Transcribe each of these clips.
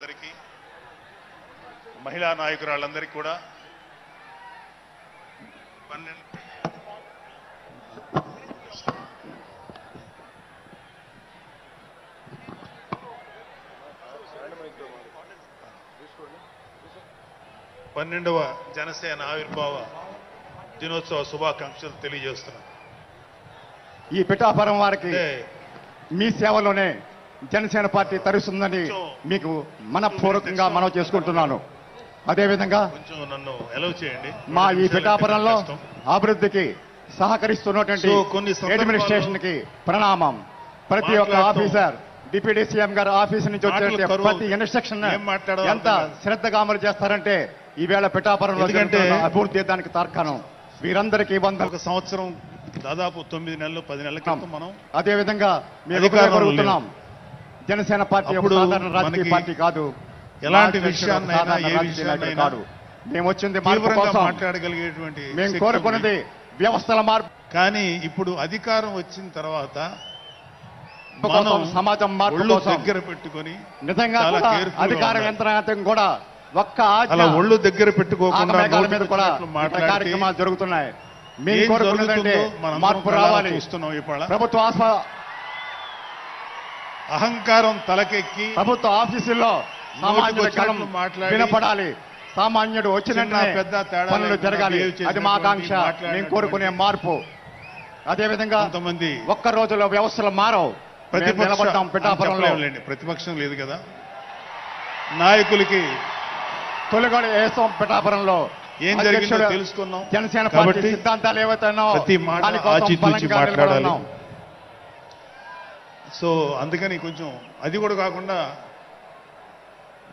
అందరికీ మహిళా నాయకురాళ్ళందరికీ కూడా 12వ జనసేన ఆవిర్భావ దినోత్సవ శుభాకాంక్షలు తెలియజేస్తున్నాను. ఈ పిఠాపురం వారికి మీ సేవలోనే జనసేన పార్టీ తరుస్తుందని మీకు మనపూర్వకంగా మనవి చేసుకుంటున్నాను. అదేవిధంగా కొంచెం నన్ను ఎలవ్ చేయండి. మా ఈ పిఠాపురంలో అభివృద్ధికి సహకరిస్తున్నటువంటి అడ్మినిస్ట్రేషన్ కి ప్రణామం. ప్రతి ఒక్క ఆఫీసర్, డిప్యూటీ సీఎం గారు ఆఫీస్ నుంచి వచ్చే ప్రతి ఇన్స్ట్రక్షన్ ఎంత శ్రద్ధగా అమలు చేస్తారంటే ఈవేళ పిఠాపురంలో అభివృద్ధి దానికి తార్కాణం. వీరందరికీ ఒక సంవత్సరం దాదాపు 9 నెలలు 10 నెలల క్రితం మనం అదేవిధంగా మేము కోరుతున్నాం. జనసేన పార్టీ సాధారణ రాజకీయ పార్టీ కాదు. ఎలాంటి విషయాన్నైనా ఏ విషయాన్నైనా కాదు. మేము వచ్చింది మార్పు కోసం మాట్లాడగలిగేటువంటి మేము కోరుకున్నది వ్యవస్థల మార్పు. కానీ ఇప్పుడు అధికారం వచ్చిన తర్వాత సమాజం మార్పు కోసం దగ్గర పెట్టుకొని నిజంగా అధికార యంత్రాంగం కూడా ఒక్క ఒళ్ళు దగ్గర పెట్టుకోకుండా కార్యక్రమాలు జరుగుతున్నాయి. మేము కోరుకున్నదంటే మార్పు రావాలి. చూస్తున్నాం. ఇప్పుడు ప్రభుత్వ అహంకారం తలకెక్కి ప్రభుత్వ ఆఫీసుల్లో సామాన్యుల కలం వినపడాలి. సామాన్యుడు వచ్చిన పెద్ద పనులు జరగాలి. అది మా ఆకాంక్ష. మేము కోరుకునే మార్పు. అదేవిధంగా కొంతమంది ఒక్క రోజులో వ్యవస్థలు మారవు. నిలబడతాం పిఠాపురంలో. ప్రతిపక్షం లేదు కదా, నాయకులకి తొలిగొడ వేస్తాం. పిఠాపురంలో ఏం జరిగిందో తెలుసుకున్నాం. జనసేన పార్టీ సిద్ధాంతాలు ఏవైతేనో ప్రతి మాట ఆచితూచి మాట్లాడాలి. సో అందుకని కొంచెం అది కూడా కాకుండా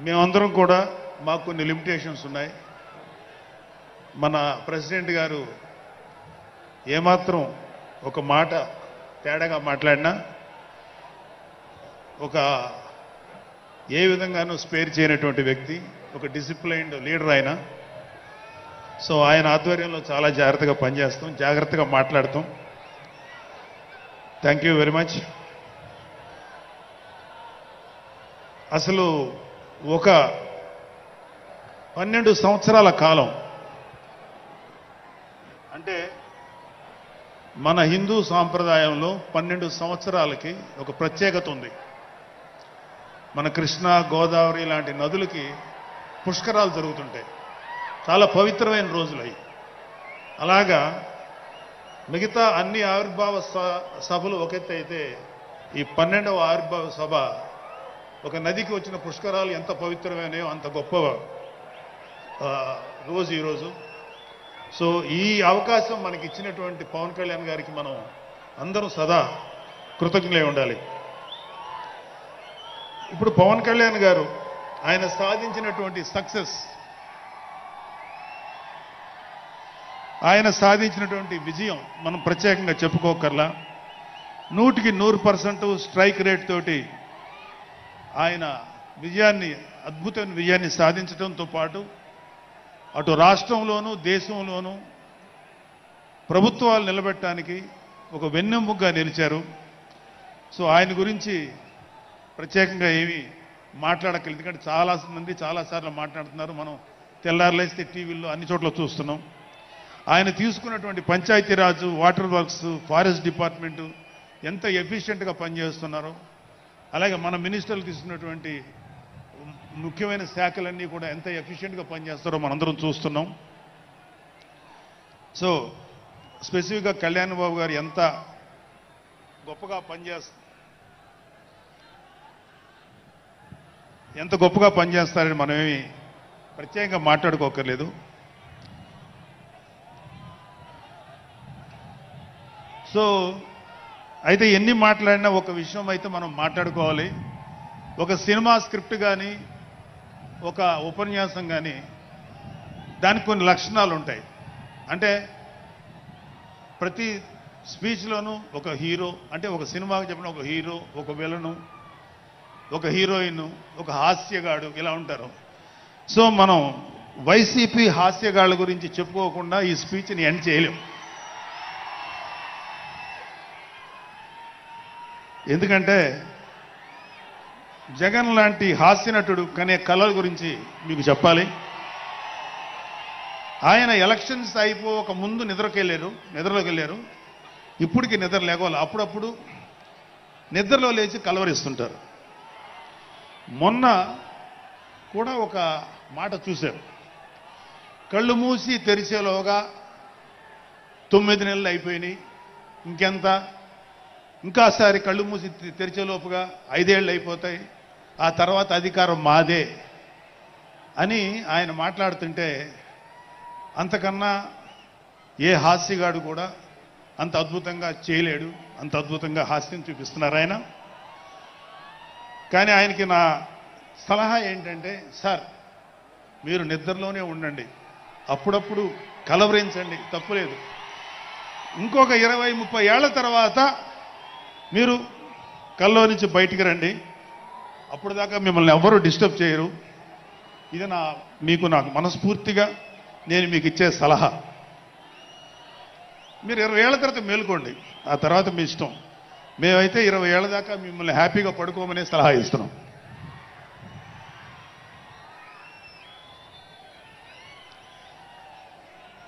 మేమందరం కూడా మాకు కొన్ని లిమిటేషన్స్ ఉన్నాయి. మన ప్రెసిడెంట్ గారు ఏమాత్రం ఒక మాట తేడాగా మాట్లాడినా ఒక ఏ విధంగానూ స్పేర్ చేయనటువంటి వ్యక్తి, ఒక డిసిప్లైన్డ్ లీడర్ ఆయన. సో ఆయన ఆధ్వర్యంలో చాలా జాగ్రత్తగా పనిచేస్తాం, జాగ్రత్తగా మాట్లాడతాం. Thank you very much. అసలు ఒక 12 సంవత్సరాల కాలం అంటే మన హిందూ సాంప్రదాయంలో 12 సంవత్సరాలకి ఒక ప్రత్యేకత ఉంది. మన కృష్ణ, గోదావరి లాంటి నదులకి పుష్కరాలు జరుగుతుంటాయి. చాలా పవిత్రమైన రోజులు అవి. అలాగా మిగతా అన్ని ఆవిర్భావ సభలు ఒక ఎత్తు అయితే ఈ 12వ ఆవిర్భావ సభ ఒక నదికి వచ్చిన పుష్కరాలు ఎంత పవిత్రమైనయో అంత గొప్ప రోజు ఈరోజు. సో ఈ అవకాశం మనకి ఇచ్చినటువంటి పవన్ కళ్యాణ్ గారికి మనం అందరం సదా కృతజ్ఞులై ఉండాలి. ఇప్పుడు పవన్ కళ్యాణ్ గారు ఆయన సాధించినటువంటి సక్సెస్, ఆయన సాధించినటువంటి విజయం మనం ప్రత్యేకంగా చెప్పుకోకర్లా. 100కి 100% స్ట్రైక్ రేట్ తోటి ఆయన విజయాన్ని, అద్భుతమైన విజయాన్ని సాధించడంతో పాటు అటు రాష్ట్రంలోనూ దేశంలోనూ ప్రభుత్వాలు నిలబెట్టడానికి ఒక వెన్నెముగ్గా నిలిచారు. సో ఆయన గురించి ప్రత్యేకంగా ఏమీ మాట్లాడక్కర్లేదు. ఎందుకంటే చాలామంది చాలాసార్లు మాట్లాడుతున్నారు. మనం తెల్లారులేస్తే టీవీల్లో అన్ని చోట్ల చూస్తున్నాం. ఆయన తీసుకున్నటువంటి Panchayati Raj, water works, forest department ఎంత ఎఫిషియెంట్గా పనిచేస్తున్నారో, అలాగే మన మినిస్టర్లు తీసుకున్నటువంటి ముఖ్యమైన శాఖలన్నీ కూడా ఎంత ఎఫిషియెంట్గా పనిచేస్తారో మనందరం చూస్తున్నాం. సో స్పెసిఫిక్గా కళ్యాణ్ బాబు గారు ఎంత గొప్పగా పనిచేస్తారని మనమేమి ప్రత్యేకంగా మాట్లాడుకోకర్లేదు. సో అయితే ఎన్ని మాట్లాడినా ఒక విషయం అయితే మనం మాట్లాడుకోవాలి. ఒక సినిమా స్క్రిప్ట్ కానీ ఒక ఉపన్యాసం కానీ దానికి కొన్ని లక్షణాలు ఉంటాయి. అంటే ప్రతి స్పీచ్లోనూ ఒక హీరో, అంటే ఒక సినిమాకి చెప్పిన ఒక హీరో, ఒక విలను, ఒక హీరోయిన్, ఒక హాస్యగాడు, ఇలా ఉంటారు. సో మనం వైసీపీ హాస్యగాళ్ళ గురించి చెప్పుకోకుండా ఈ స్పీచ్ని ఎండ్ చేయలేం. ఎందుకంటే జగన్ లాంటి హాస్యనటుడు కనే కళల గురించి మీకు చెప్పాలి. ఆయన ఎలక్షన్స్ అయిపోక ముందు నిద్రలోకి వెళ్ళారు. ఇప్పటికి నిద్ర లేవాలి. అప్పుడప్పుడు నిద్రలో లేచి కలవరిస్తుంటారు. మొన్న కూడా ఒక మాట చూశారు. కళ్ళు మూసి తెరిచేలోగా 9 నెలలు అయిపోయినాయి, ఇంకెంత, ఇంకాసారి కళ్ళు మూసి తెరిచేలోపుగా 5 ఏళ్ళు అయిపోతాయి, ఆ తర్వాత అధికారం మాదే అని ఆయన మాట్లాడుతుంటే అంతకన్నా ఏ హాస్యగాడు కూడా అంత అద్భుతంగా చేయలేడు. అంత అద్భుతంగా హాస్యం చూపిస్తున్నారు ఆయన. కానీ ఆయనకి నా సలహా ఏంటంటే, సార్ మీరు నిద్రలోనే ఉండండి, అప్పుడప్పుడు కలవరించండి, తప్పులేదు. ఇంకొక 20-30 ఏళ్ల తర్వాత మీరు కల్లో నుంచి బయటికి రండి, అప్పుడు దాకా మిమ్మల్ని ఎవ్వరూ డిస్టర్బ్ చేయరు. ఇది నాకు మనస్ఫూర్తిగా నేను మీకు ఇచ్చే సలహా. మీరు 20 ఏళ్ల తర్వాత మేలుకోండి, ఆ తర్వాత మీ ఇష్టం. మేమైతే 20 ఏళ్ల దాకా మిమ్మల్ని హ్యాపీగా పడుకోమనే సలహా ఇస్తున్నాం.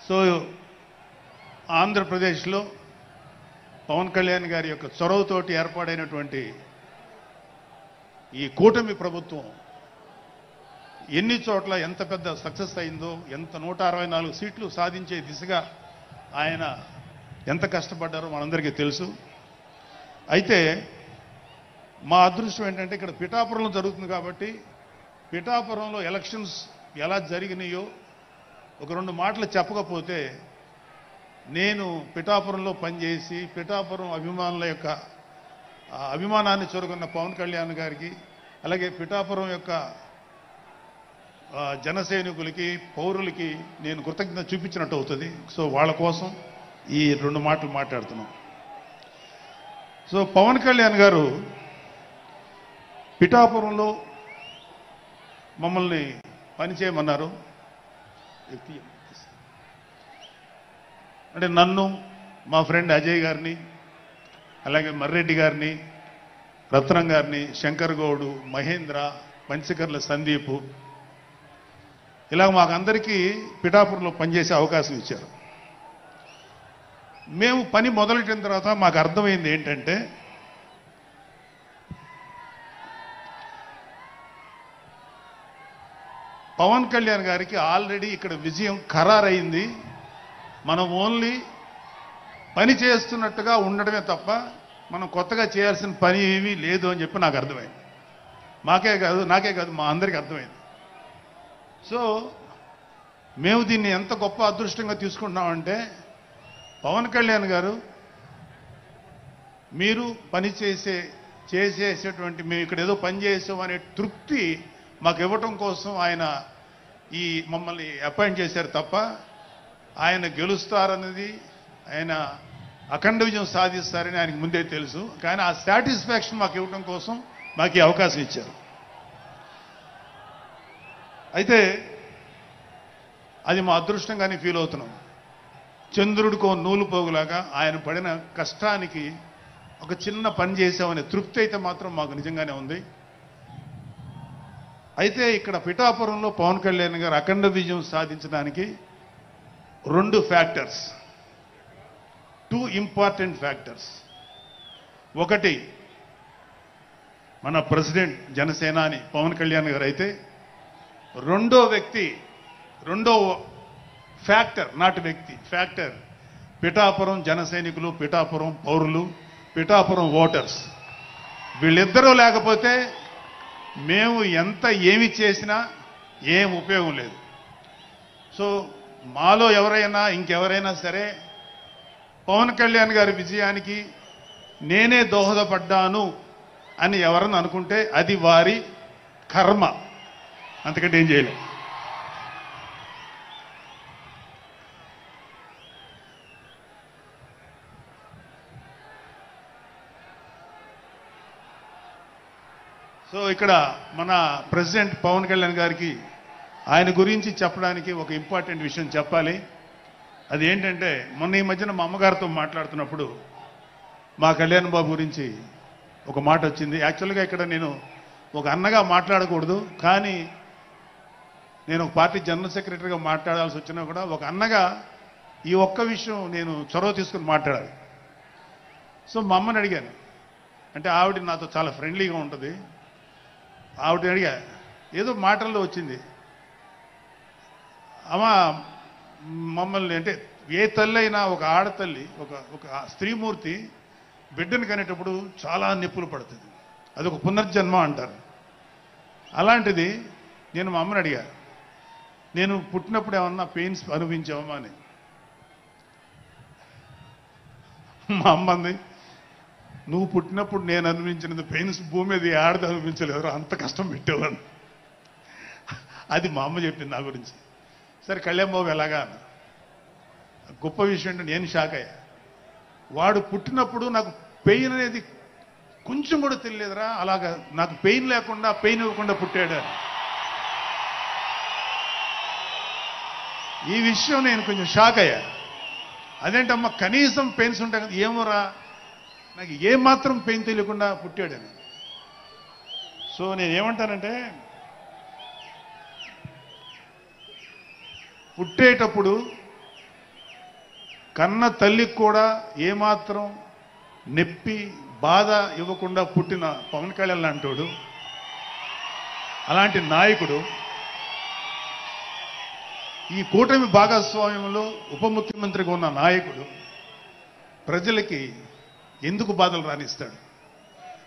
సో ఆంధ్రప్రదేశ్లో పవన్ కళ్యాణ్ గారి యొక్క చొరవతోటి ఏర్పాడైనటువంటి ఈ కూటమి ప్రభుత్వం ఎన్ని చోట్ల ఎంత పెద్ద సక్సెస్ అయిందో, ఎంత 164 సీట్లు సాధించే దిశగా ఆయన ఎంత కష్టపడ్డారో మనందరికీ తెలుసు. అయితే మా అదృష్టం ఏంటంటే ఇక్కడ పిఠాపురంలో జరుగుతుంది కాబట్టి పిఠాపురంలో ఎలక్షన్స్ ఎలా జరిగినాయో ఒక 2 మాటలు చెప్పకపోతే, నేను పిఠాపురంలో పనిచేసి పిఠాపురం అభిమానుల యొక్క అభిమానాన్ని చూరగొన్న పవన్ కళ్యాణ్ గారికి, అలాగే పిఠాపురం యొక్క జనసైనికులకి, పౌరులకి నేను కృతజ్ఞత చూపించినట్టు అవుతుంది. సో వాళ్ళ కోసం ఈ 2 మాటలు మాట్లాడుతున్నాం. సో పవన్ కళ్యాణ్ గారు పిఠాపురంలో మమ్మల్ని పనిచేయమన్నారు. అంటే నన్ను, మా ఫ్రెండ్ అజయ్ గారిని, అలాగే మర్రెడ్డి గారిని, రత్నం గారిని, శంకర్ గౌడు, మహేంద్ర, పంచకర్ల సందీప్, ఇలా మాకందరికీ పిఠాపురంలో పనిచేసే అవకాశం ఇచ్చారు. మేము పని మొదలెట్టిన తర్వాత మాకు అర్థమైంది ఏంటంటే, పవన్ కళ్యాణ్ గారికి ఆల్రెడీ ఇక్కడ విజయం ఖరారైంది. మనం ఓన్లీ పని చేస్తున్నట్టుగా ఉండడమే తప్ప మనం కొత్తగా చేయాల్సిన పని ఏమీ లేదు అని చెప్పి నాకు అర్థమైంది. నాకే కాదు మా అందరికీ అర్థమైంది. సో మేము దీన్ని ఎంత గొప్ప అదృష్టంగా తీసుకుంటున్నామంటే, పవన్ కళ్యాణ్ గారు మీరు పని చేసేసేటువంటి మేము ఇక్కడ ఏదో పని చేసాం అనే తృప్తి మాకు ఇవ్వటం కోసం ఆయన ఈ మమ్మల్ని అపాయింట్ చేశారు తప్ప ఆయన గెలుస్తారన్నది, ఆయన అఖండ విజయం సాధిస్తారని ఆయనకు ముందే తెలుసు. కానీ ఆ సాటిస్ఫాక్షన్ మాకు ఇవ్వటం కోసం మాకు ఈ అవకాశం ఇచ్చారు. అయితే అది మా అదృష్టంగానే ఫీల్ అవుతున్నాం. చంద్రుడికో నూలు పోగులాగా ఆయన పడిన కష్టానికి ఒక చిన్న పని చేసామనే తృప్తి అయితే మాత్రం మాకు నిజంగానే ఉంది. అయితే ఇక్కడ పిఠాపురంలో పవన్ కళ్యాణ్ గారు అఖండ విజయం సాధించడానికి 2 ఫ్యాక్టర్స్, 2 ఇంపార్టెంట్ ఫ్యాక్టర్స్. ఒకటి మన ప్రెసిడెంట్ జనసేనాని పవన్ కళ్యాణ్ గారు అయితే, రెండో ఫ్యాక్టర్, నాట్ వ్యక్తి, ఫ్యాక్టర్ పిఠాపురం జనసైనికులు, పిఠాపురం పౌరులు, పిఠాపురం ఓటర్స్. వీళ్ళిద్దరూ లేకపోతే మేము ఏమి చేసినా ఏం ఉపయోగం లేదు. సో మాలో ఎవరైనా ఇంకెవరైనా సరే పవన్ కళ్యాణ్ గారి విజయానికి నేనే దోహదపడ్డాను అని ఎవరన్నా అనుకుంటే అది వారి కర్మ, అంతకంటే ఏం చేయలేం. సో ఇక్కడ మన ప్రెసిడెంట్ పవన్ కళ్యాణ్ గారికి ఆయన గురించి చెప్పడానికి ఒక ఇంపార్టెంట్ విషయం చెప్పాలి. అది ఏంటంటే, మొన్న ఈ మధ్యన మా అమ్మగారితో మాట్లాడుతున్నప్పుడు మా కళ్యాణ్ బాబు గురించి ఒక మాట వచ్చింది. యాక్చువల్గా ఇక్కడ నేను ఒక అన్నగా మాట్లాడకూడదు, కానీ నేను ఒక పార్టీ జనరల్ సెక్రటరీగా మాట్లాడాల్సి వచ్చినా కూడా ఒక అన్నగా ఈ ఒక్క విషయం నేను చొరవ తీసుకుని మాట్లాడాలి. సో మా అమ్మని అడిగాను, అంటే ఆవిడ నాతో చాలా ఫ్రెండ్లీగా ఉంటుంది. ఆవిడని అడిగా, ఏదో మాటల్లో వచ్చింది, అమ్మ మమ్మల్ని అంటే ఏ తల్లి అయినా ఒక ఆడతల్లి ఒక స్త్రీమూర్తి బిడ్డను కనేటప్పుడు చాలా నొప్పులు పడుతుంది, అదొక పునర్జన్మ అంటారు. అలాంటిది నేను మా అమ్మని అడిగా, నేను పుట్టినప్పుడు ఏమన్నా పెయిన్స్ అనుభవించావమ్మా అని. మా అమ్మ అంది, నువ్వు పుట్టినప్పుడు నేను అనుభవించినది పెయిన్స్ భూమి మీద ఆడది అనుభవించలేదు, అంత కష్టం పెట్టేవాడు. అది మా అమ్మ చెప్పింది నా గురించి. సరే కళ్యాణ్ బాబు ఎలాగా అన్న. గొప్ప విషయం అంటే నేను షాక్ అయ్యా. వాడు పుట్టినప్పుడు నాకు పెయిన్ అనేది కొంచెం కూడా తెలియలేదురా, అలాగా నాకు పెయిన్ లేకుండా పెయిన్ ఇవ్వకుండా పుట్టాడు. ఈ విషయం నేను కొంచెం షాక్ అయ్యా. అదేంటమ్మా కనీసం పెయిన్స్ ఉంటాయి కదా, ఏమోరా నాకు ఏమాత్రం పెయిన్ తెలియకుండా పుట్టాడని. సో నేనేమంటానంటే, పుట్టేటప్పుడు కన్న తల్లికి కూడా ఏమాత్రం నొప్పి బాధ ఇవ్వకుండా పుట్టిన పవన్ కళ్యాణ్ లాంటోడు, అలాంటి నాయకుడు ఈ కూటమి భాగస్వామ్యంలో ఉప ముఖ్యమంత్రిగా ఉన్న నాయకుడు ప్రజలకి ఎందుకు బాధలు రానిస్తాడు?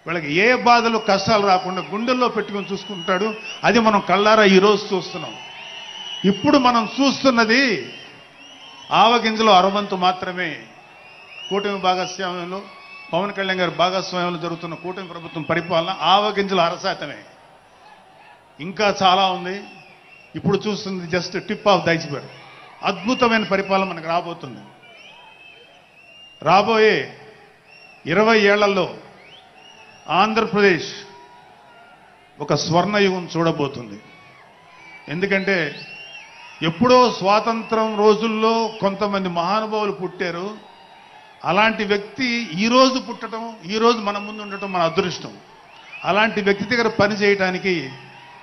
వాళ్ళకి ఏ బాధలు కష్టాలు రాకుండా గుండెల్లో పెట్టుకొని చూసుకుంటాడు. అది మనం కళ్ళారా ఈరోజు చూస్తున్నాం. ఇప్పుడు మనం చూస్తున్నది ఆవగింజలో అరవంతు మాత్రమే. కూటమి భాగస్వామ్యంలో పవన్ కళ్యాణ్ గారి భాగస్వామ్యంలో జరుగుతున్న కూటమి ప్రభుత్వం పరిపాలన ఆవగింజలు అరశాతమే. ఇంకా చాలా ఉంది. ఇప్పుడు చూస్తుంది just tip of the iceberg. అద్భుతమైన పరిపాలన మనకు రాబోతుంది. రాబోయే 20 ఏళ్లలో ఆంధ్రప్రదేశ్ ఒక స్వర్ణయుగం చూడబోతుంది. ఎందుకంటే ఎప్పుడో స్వాతంత్రం రోజుల్లో కొంతమంది మహానుభావులు పుట్టారు. అలాంటి వ్యక్తి ఈరోజు పుట్టడం, ఈరోజు మన ముందు ఉండటం మన అదృష్టం. అలాంటి వ్యక్తి దగ్గర పని చేయడానికి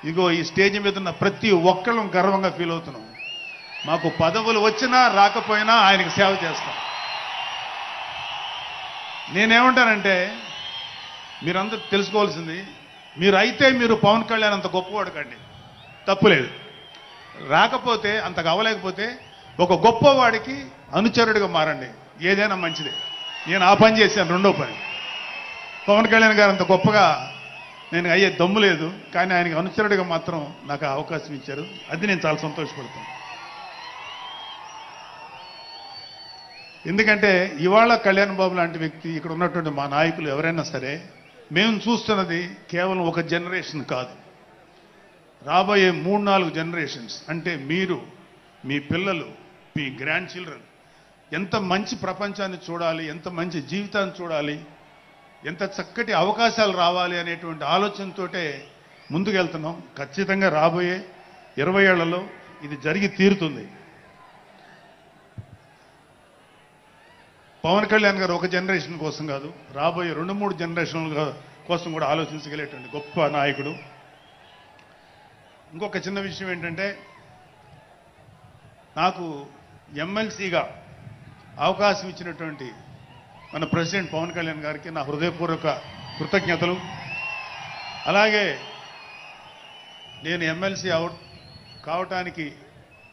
ఇగో ఈ స్టేజ్ మీద ఉన్న ప్రతి ఒక్కళ్ళం గర్వంగా ఫీల్ అవుతున్నాం. మాకు పదవులు వచ్చినా రాకపోయినా ఆయనకి సేవ చేస్తాం. నేనేమంటానంటే, మీరందరూ తెలుసుకోవాల్సింది, మీరు పవన్ కళ్యాణ్ అంత గొప్పవాడు కండి, తప్పులేదు. రాకపోతే అంతగా అవ్వలేకపోతే ఒక గొప్పవాడికి అనుచరుడిగా మారండి, ఏదైనా మంచిదే. నేను ఆ పని చేశాను. రెండో పని, పవన్ కళ్యాణ్ గారు అంత గొప్పగా నేను అయ్యే దమ్ము లేదు, కానీ ఆయనకి అనుచరుడిగా మాత్రం నాకు అవకాశం ఇచ్చారు. అది నేను చాలా సంతోషపడతాను. ఎందుకంటే ఇవాళ కళ్యాణ్ బాబు లాంటి వ్యక్తి, ఇక్కడ ఉన్నటువంటి మా నాయకులు ఎవరైనా సరే, మేము చూస్తున్నది కేవలం ఒక జనరేషన్ కాదు, రాబోయే 3-4 జనరేషన్స్. అంటే మీరు, మీ పిల్లలు, మీ గ్రాండ్ చిల్డ్రన్ ఎంత మంచి ప్రపంచాన్ని చూడాలి, ఎంత మంచి జీవితాన్ని చూడాలి, ఎంత చక్కటి అవకాశాలు రావాలి అనేటువంటి ఆలోచనతోటే ముందుకెళ్తున్నాం. ఖచ్చితంగా రాబోయే 20 ఏళ్లలో ఇది జరిగి తీరుతుంది. పవన్ కళ్యాణ్ గారు ఒక జనరేషన్ కోసం కాదు, రాబోయే 2-3 జనరేషన్ల కోసం కూడా ఆలోచించగలిగేటువంటి గొప్ప నాయకుడు. ఇంకొక చిన్న విషయం ఏంటంటే, నాకు ఎమ్మెల్సీగా అవకాశం ఇచ్చినటువంటి మన ప్రెసిడెంట్ పవన్ కళ్యాణ్ గారికి నా హృదయపూర్వక కృతజ్ఞతలు. అలాగే నేను ఎమ్మెల్సీ కావటానికి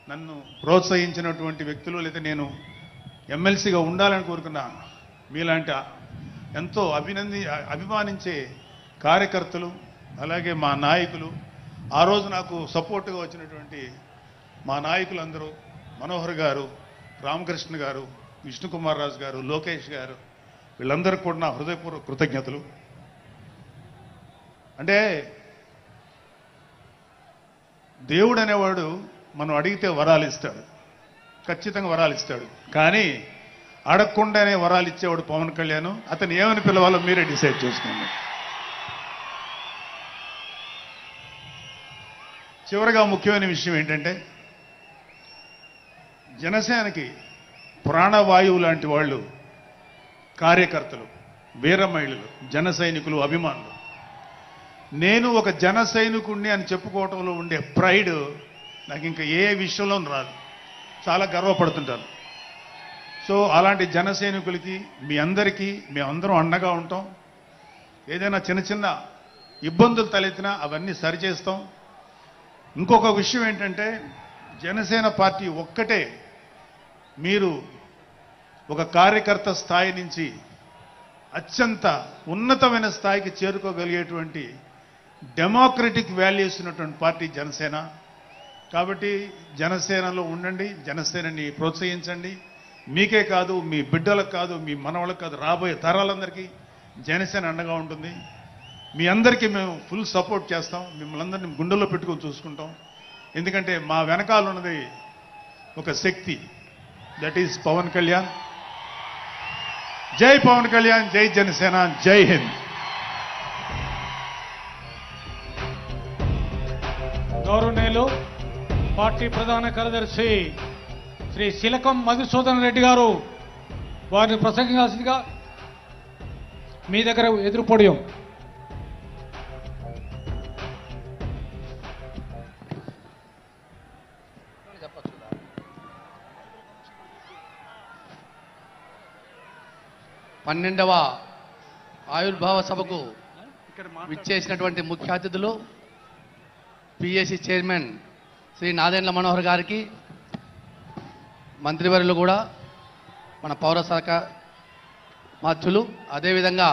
నన్ను ప్రోత్సహించినటువంటి వ్యక్తులు, లేదా నేను ఎమ్మెల్సీగా ఉండాలని కోరుకున్న మీలాంటి ఎంతో అభిమానించే కార్యకర్తలు, అలాగే మా నాయకులు, ఆ రోజు నాకు సపోర్టుగా వచ్చినటువంటి మా నాయకులందరూ, మనోహర్ గారు, రామకృష్ణ గారు, విష్ణుకుమార్ రాజు గారు, లోకేష్ గారు, వీళ్ళందరికీ కూడా నా హృదయపూర్వక కృతజ్ఞతలు. అంటే దేవుడు అనేవాడు మనం అడిగితే వరాలు ఇస్తాడు, ఖచ్చితంగా వరాలు ఇస్తాడు. కానీ అడగకుండానే వరాలు ఇచ్చేవాడు పవన్ కళ్యాణ్. అతను ఏమని పిలవాలో మీరే డిసైడ్ చేసుకోండి. చివరగా ముఖ్యమైన విషయం ఏంటంటే, జనసేనకి ప్రాణవాయువు లాంటి వాళ్ళు కార్యకర్తలు, వీర మహిళలు, జన సైనికులు, అభిమానులు. నేను ఒక జన సైనికుడిని అని చెప్పుకోవటంలో ఉండే ప్రైడ్ నాకు ఇంకా ఏ విషయంలో రాదు. చాలా గర్వపడుతుంటాను. సో అలాంటి జన సైనికులకి మీ అందరికీ మేమందరం అండగా ఉంటాం. ఏదైనా చిన్న చిన్న ఇబ్బందులు తలెత్తినా అవన్నీ సరిచేస్తాం. ఇంకొక విషయం ఏంటంటే జనసేన పార్టీ ఒక్కటే మీరు ఒక కార్యకర్త స్థాయి నుంచి అత్యంత ఉన్నతమైన స్థాయికి చేరుకోగలిగేటువంటి డెమోక్రటిక్ వాల్యూస్ ఉన్నటువంటి పార్టీ జనసేన. కాబట్టి జనసేనలో ఉండండి, జనసేనని ప్రోత్సహించండి. మీకే కాదు, మీ బిడ్డలకు కాదు, మీ మనవలకు కాదు, రాబోయే తరాలందరికీ జనసేన అండగా ఉంటుంది. మీ అందరికీ మేము ఫుల్ సపోర్ట్ చేస్తాం. మిమ్మల్ని అందరినీ గుండెల్లో పెట్టుకొని చూసుకుంటాం. ఎందుకంటే మా వెనకాల ఉన్నది ఒక శక్తి, దట్ ఈజ్ పవన్ కళ్యాణ్. జై పవన్ కళ్యాణ్, జై జనసేన, జై హింద్. గౌరవనీయులు పార్టీ ప్రధాన కార్యదర్శి శ్రీ శిలకం మధుసూదన్ రెడ్డి గారు వారిని ప్రసంగించాల్సిందిగా మీ దగ్గర ఎదురు పొడియం. పన్నెండవ ఆవిర్భావ సభకు విచ్చేసినటువంటి ముఖ్య అతిథులు పిఎస్సి చైర్మన్ శ్రీ నాదెండ్ల మనోహర్ గారికి, మంత్రివర్యులు కూడా, మన పౌర శాఖ మంత్రులు, అదేవిధంగా